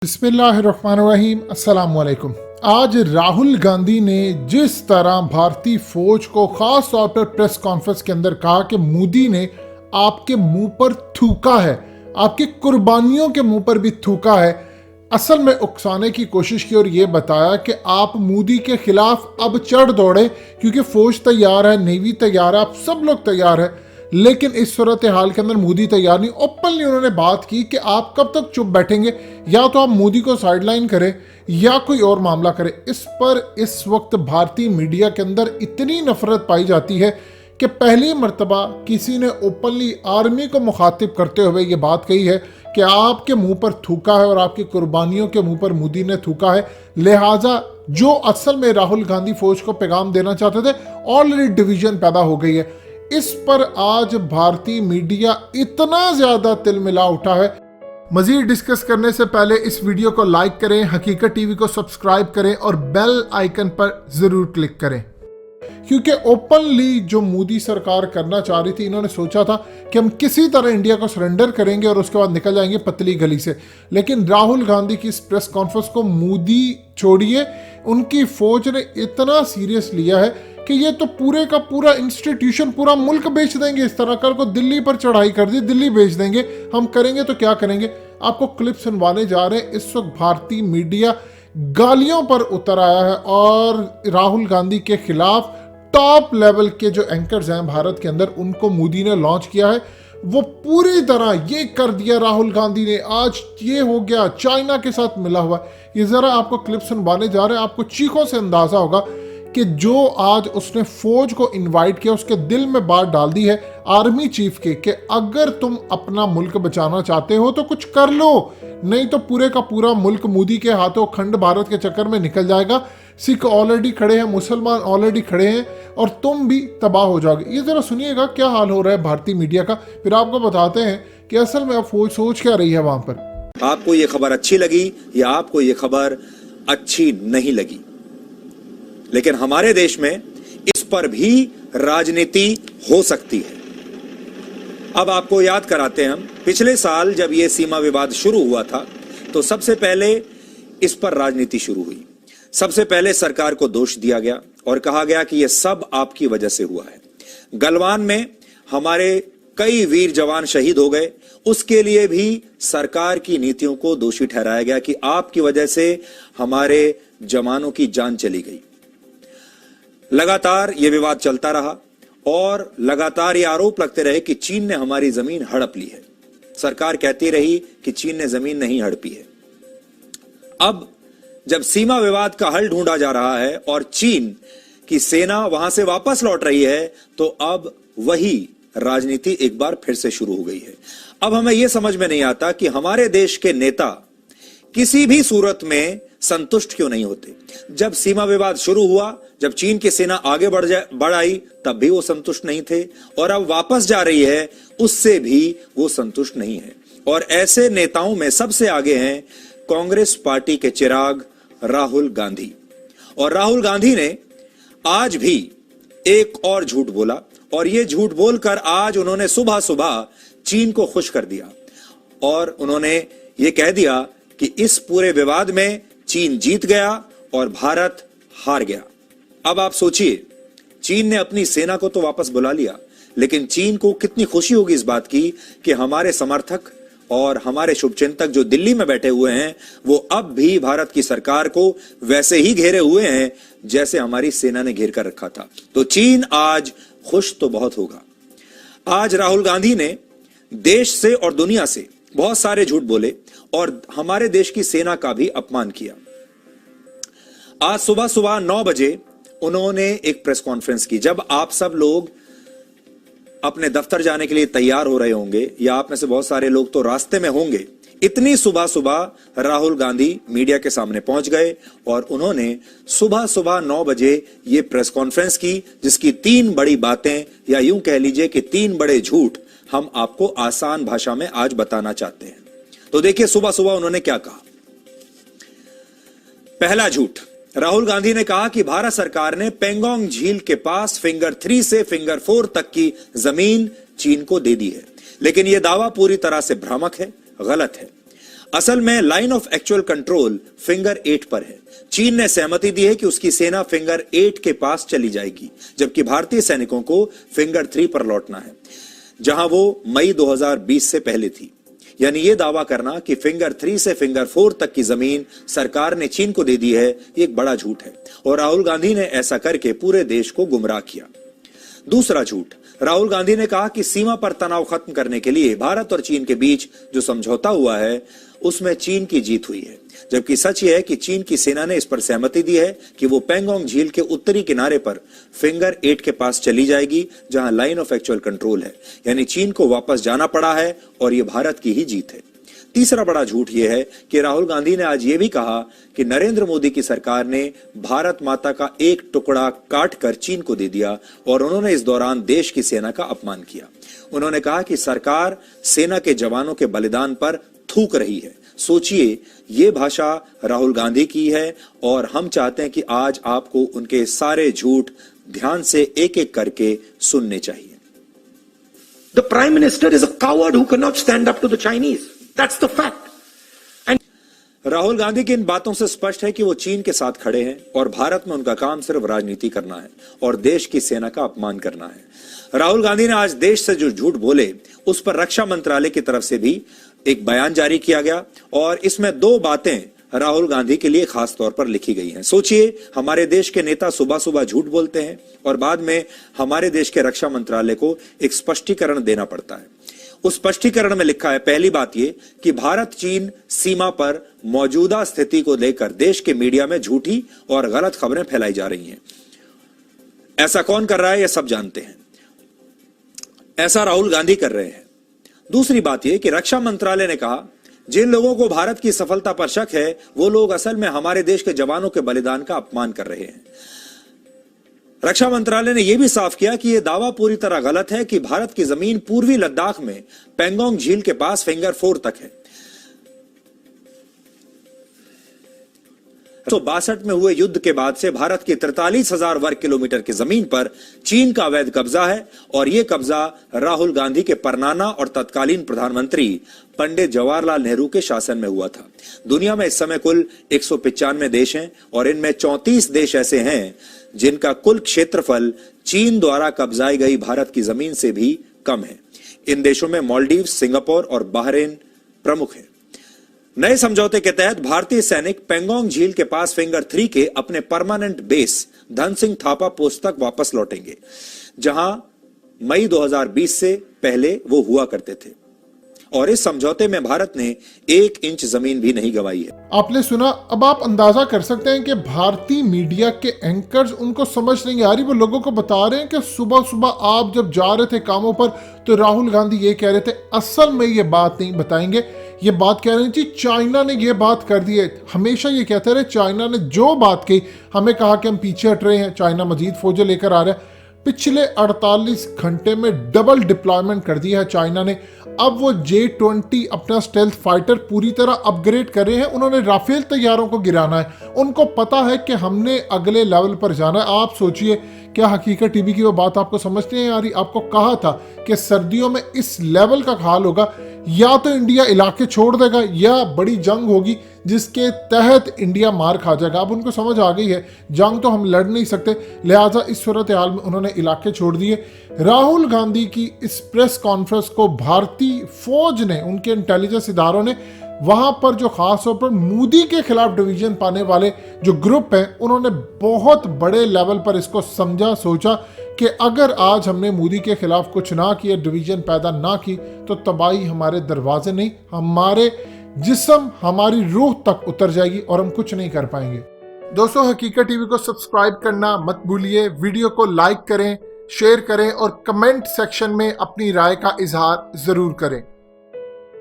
बिस्मिल्लाहिर्रहमानिर्रहीम, अस्सलाम वालेकुम। आज राहुल गांधी ने जिस तरह भारतीय फौज को खास तौर पर प्रेस कॉन्फ्रेंस के अंदर कहा कि मोदी ने आपके मुंह पर थूका है, आपकी कुर्बानियों के मुंह पर भी थूका है, असल में उकसाने की कोशिश की और ये बताया कि आप मोदी के खिलाफ अब चढ़ दौड़े क्योंकि फौज तैयार है, नेवी तैयार है, आप सब लोग तैयार है। लेकिन इस सूरत हाल के अंदर मोदी तैयार नहीं। ओपनली उन्होंने बात की कि आप कब तक चुप बैठेंगे, या तो आप मोदी को साइडलाइन करें या कोई और मामला करें। इस पर इस वक्त भारतीय मीडिया के अंदर इतनी नफरत पाई जाती है कि पहली मर्तबा किसी ने ओपनली आर्मी को मुखातिब करते हुए ये बात कही है कि आपके मुंह पर थूका है और आपकी कुर्बानियों के मुंह पर मोदी ने थूका है। लिहाजा जो असल में राहुल गांधी फौज को पैगाम देना चाहते थे, ऑलरेडी डिवीजन पैदा हो गई है। इस पर आज भारतीय मीडिया इतना ज्यादा तिलमिला उठा है। मजीद डिस्कस करने से पहले इस वीडियो को लाइक करें, हकीकत टीवी को सब्सक्राइब करें और बेल आइकन पर जरूर क्लिक करें, क्योंकि ओपनली जो मोदी सरकार करना चाह रही थी, इन्होंने सोचा था कि हम किसी तरह इंडिया को सरेंडर करेंगे और उसके बाद निकल जाएंगे पतली गली से। लेकिन राहुल गांधी की इस प्रेस कॉन्फ्रेंस को मोदी छोड़िए, उनकी फौज ने इतना सीरियस लिया है कि ये तो पूरे का पूरा इंस्टीट्यूशन, पूरा मुल्क बेच देंगे। इस तरह कल को दिल्ली पर चढ़ाई कर दी, दिल्ली बेच देंगे, हम करेंगे तो क्या करेंगे। आपको क्लिप सुनवाने जा रहे हैं। इस वक्त भारतीय मीडिया गालियों पर उतर आया है और राहुल गांधी के खिलाफ टॉप लेवल के जो एंकर्स हैं भारत के अंदर, उनको मोदी ने लॉन्च किया है। वो पूरी तरह ये कर दिया राहुल गांधी ने, आज ये हो गया, चाइना के साथ मिला हुआ। ये जरा आपको क्लिप सुनवाने जा रहे हैं, आपको चीखों से अंदाजा होगा कि जो आज उसने फौज को इनवाइट किया, उसके दिल में बात डाल दी है आर्मी चीफ के कि अगर तुम अपना मुल्क बचाना चाहते हो तो कुछ कर लो, नहीं तो पूरे का पूरा मुल्क मोदी के हाथों खंड भारत के चक्कर में निकल जाएगा। सिख ऑलरेडी खड़े हैं, मुसलमान ऑलरेडी खड़े हैं और तुम भी तबाह हो जाओगे। ये जरा सुनिएगा क्या हाल हो रहा है भारतीय मीडिया का, फिर आपको बताते हैं कि असल में अब फौज सोच क्या रही है वहां पर। आपको ये खबर अच्छी लगी या आपको ये खबर अच्छी नहीं लगी, लेकिन हमारे देश में इस पर भी राजनीति हो सकती है। अब आपको याद कराते हैं हम, पिछले साल जब यह सीमा विवाद शुरू हुआ था तो सबसे पहले इस पर राजनीति शुरू हुई। सबसे पहले सरकार को दोष दिया गया और कहा गया कि यह सब आपकी वजह से हुआ है। गलवान में हमारे कई वीर जवान शहीद हो गए, उसके लिए भी सरकार की नीतियों को दोषी ठहराया गया कि आपकी वजह से हमारे जवानों की जान चली गई। लगातार यह विवाद चलता रहा और लगातार ये आरोप लगते रहे कि चीन ने हमारी जमीन हड़प ली है। सरकार कहती रही कि चीन ने जमीन नहीं हड़पी है। अब जब सीमा विवाद का हल ढूंढा जा रहा है और चीन की सेना वहां से वापस लौट रही है, तो अब वही राजनीति एक बार फिर से शुरू हो गई है। अब हमें यह समझ में नहीं आता कि हमारे देश के नेता किसी भी सूरत में संतुष्ट क्यों नहीं होते। जब सीमा विवाद शुरू हुआ, जब चीन की सेना आगे बढ़ आई, तब भी वो संतुष्ट नहीं थे और अब वापस जा रही है, उससे भी वो संतुष्ट नहीं है। और ऐसे नेताओं में सबसे आगे हैं कांग्रेस पार्टी के चिराग राहुल गांधी। और राहुल गांधी ने आज भी एक और झूठ बोला और ये झूठ बोलकर आज उन्होंने सुबह सुबह चीन को खुश कर दिया और उन्होंने ये कह दिया कि इस पूरे विवाद में चीन जीत गया और भारत हार गया। अब आप सोचिए, चीन ने अपनी सेना को तो वापस बुला लिया, लेकिन चीन को कितनी खुशी होगी इस बात की कि हमारे समर्थक और हमारे शुभचिंतक जो दिल्ली में बैठे हुए हैं, वो अब भी भारत की सरकार को वैसे ही घेरे हुए हैं जैसे हमारी सेना ने घेर कर रखा था। तो चीन आज खुश तो बहुत होगा। आज राहुल गांधी ने देश से और दुनिया से बहुत सारे झूठ बोले और हमारे देश की सेना का भी अपमान किया। आज सुबह सुबह 9 बजे उन्होंने एक प्रेस कॉन्फ्रेंस की। जब आप सब लोग अपने दफ्तर जाने के लिए तैयार हो रहे होंगे या आप में से बहुत सारे लोग तो रास्ते में होंगे, इतनी सुबह सुबह राहुल गांधी मीडिया के सामने पहुंच गए और उन्होंने सुबह सुबह 9 बजे ये प्रेस कॉन्फ्रेंस की, जिसकी 3 बड़ी बातें या यूं कह लीजिए कि 3 बड़े झूठ हम आपको आसान भाषा में आज बताना चाहते हैं। तो देखिए सुबह सुबह उन्होंने क्या कहा। पहला झूठ, राहुल गांधी ने कहा कि भारत सरकार ने पेंगोंग झील के पास फिंगर 3 से फिंगर 4 तक की जमीन चीन को दे दी है। लेकिन यह दावा पूरी तरह से भ्रामक है, गलत है। असल में line of actual control finger 8 पर है। चीन ने सहमति दी है कि उसकी सेना फिंगर 8 के पास चली जाएगी, जबकि भारतीय सैनिकों को फिंगर 3 पर लौटना है, जहां वो मई 2020 से पहले थी। यानी यह दावा करना कि फिंगर 3 से फिंगर 4 तक की जमीन सरकार ने चीन को दे दी है, एक बड़ा झूठ है और राहुल गांधी ने ऐसा करके पूरे देश को गुमराह किया। दूसरा झूठ, राहुल गांधी ने कहा कि सीमा पर तनाव खत्म करने के लिए भारत और चीन के बीच जो समझौता हुआ है उसमें चीन की जीत हुई है, जबकि सच यह है कि चीन की सेना ने इस पर सहमति दी है कि वो पेंगोंग झील के उत्तरी किनारे पर फिंगर 8 के पास चली जाएगी, जहां लाइन ऑफ एक्चुअल कंट्रोल है। यानी चीन को वापस जाना पड़ा है और यह भारत की ही जीत है। तीसरा बड़ा झूठ यह है कि राहुल गांधी ने आज यह भी कहा कि नरेंद्र मोदी की सरकार ने भारत माता का एक टुकड़ा काट कर चीन को दे दिया और उन्होंने इस दौरान देश की सेना का अपमान किया। उन्होंने कहा कि सरकार सेना के जवानों के बलिदान पर थूक रही है। सोचिए, ये भाषा राहुल गांधी की है और हम चाहते हैं कि आज आपको उनके सारे झूठ ध्यान से एक एक करके सुनने चाहिए। The Prime Minister is a coward who cannot stand up to the Chinese. That's the fact. Rahul Gandhi की इन बातों से स्पष्ट है कि वो चीन के साथ खड़े हैं और भारत में उनका काम सिर्फ राजनीति करना है और देश की सेना का अपमान करना है। राहुल गांधी ने आज देश से जो झूठ बोले उस पर रक्षा मंत्रालय की तरफ से भी एक बयान जारी किया गया और इसमें 2 बातें राहुल गांधी के लिए खास तौर पर लिखी गई हैं। सोचिए, हमारे देश के नेता सुबह सुबह झूठ बोलते हैं और बाद में हमारे देश के रक्षा मंत्रालय को एक स्पष्टीकरण देना पड़ता है। उस स्पष्टीकरण में लिखा है, पहली बात यह कि भारत चीन सीमा पर मौजूदा स्थिति को लेकर देश के मीडिया में झूठी और गलत खबरें फैलाई जा रही हैं। ऐसा कौन कर रहा है, यह सब जानते हैं। ऐसा राहुल गांधी कर रहे हैं। दूसरी बात यह कि रक्षा मंत्रालय ने कहा, जिन लोगों को भारत की सफलता पर शक है वो लोग असल में हमारे देश के जवानों के बलिदान का अपमान कर रहे हैं। रक्षा मंत्रालय ने यह भी साफ किया कि यह दावा पूरी तरह गलत है कि भारत की जमीन पूर्वी लद्दाख में पेंगोंग झील के पास फिंगर 4 तक है। 1962 में हुए युद्ध के बाद से भारत की 43,000 वर्ग किलोमीटर की जमीन पर चीन का अवैध कब्जा है और यह कब्जा राहुल गांधी के परनाना और तत्कालीन प्रधानमंत्री पंडित जवाहरलाल नेहरू के शासन में हुआ था। दुनिया में इस समय कुल 195 देश हैं और इनमें 34 देश ऐसे हैं जिनका कुल क्षेत्रफल चीन द्वारा कब्जाई गई भारत की जमीन से भी कम है। इन देशों में मालदीव, सिंगापुर और बहरीन प्रमुख हैं। नए समझौते के तहत भारतीय सैनिक पेंगोंग झील के पास फिंगर 3 के अपने permanent base Dhan Singh Thapa post तक वापस लौटेंगे, जहां मई 2020 से पहले वो हुआ करते थे और इस समझौते में भारत ने 1 इंच जमीन भी नहीं गंवाई है। आपने सुना। अब आप अंदाजा कर सकते हैं कि भारतीय मीडिया के एंकर्स उनको समझ नहीं आ रही। वो लोगों को बता रहे हैं कि सुबह सुबह आप जब जा रहे थे कामों पर तो राहुल गांधी ये कह रहे थे, असल में ये बात नहीं बताएंगे। ये बात कह रहे थी चाइना ने ये बात कर दी है। हमेशा ये कहते रहे चाइना ने जो बात की, हमें कहा कि हम पीछे हट रहे हैं, चाइना मजीद फौजें लेकर आ रहा है। पिछले 48 घंटे में डबल डिप्लॉयमेंट कर दिया है चाइना ने। अब वो J-20 अपना स्टेल्थ फाइटर पूरी तरह अपग्रेड कर रहे हैं। उन्होंने राफेल तैयारों को गिराना है। उनको पता है कि हमने अगले लेवल पर जाना है। आप सोचिए, क्या हकीकत टीवी की वो बात आपको समझ नहीं आ रही? आपको कहा था कि सर्दियों में इस लेवल का हाल होगा, या तो इंडिया इलाके छोड़ देगा या बड़ी जंग होगी जिसके तहत इंडिया मार खा जाएगा। अब उनको समझ आ गई है जंग तो हम लड़ नहीं सकते, लिहाजा इस सूरत हाल में उन्होंने इलाके छोड़ दिए। राहुल गांधी की इस प्रेस कॉन्फ्रेंस को भारतीय फौज ने, उनके इंटेलिजेंस इदारों ने, वहां पर जो खास तौर पर मोदी के खिलाफ डिवीजन पाने वाले जो ग्रुप हैं, उन्होंने बहुत बड़े लेवल पर इसको समझा, सोचा कि अगर आज हमने मोदी के खिलाफ कुछ ना किया, डिवीजन पैदा ना की, तो तबाही हमारे दरवाजे नहीं, हमारे जिस्म, हमारी रूह तक उतर जाएगी और हम कुछ नहीं कर पाएंगे। दोस्तों, हकीकत टीवी को सब्सक्राइब करना मत भूलिए। वीडियो को लाइक करें, शेयर करें और कमेंट सेक्शन में अपनी राय का इजहार जरूर करें।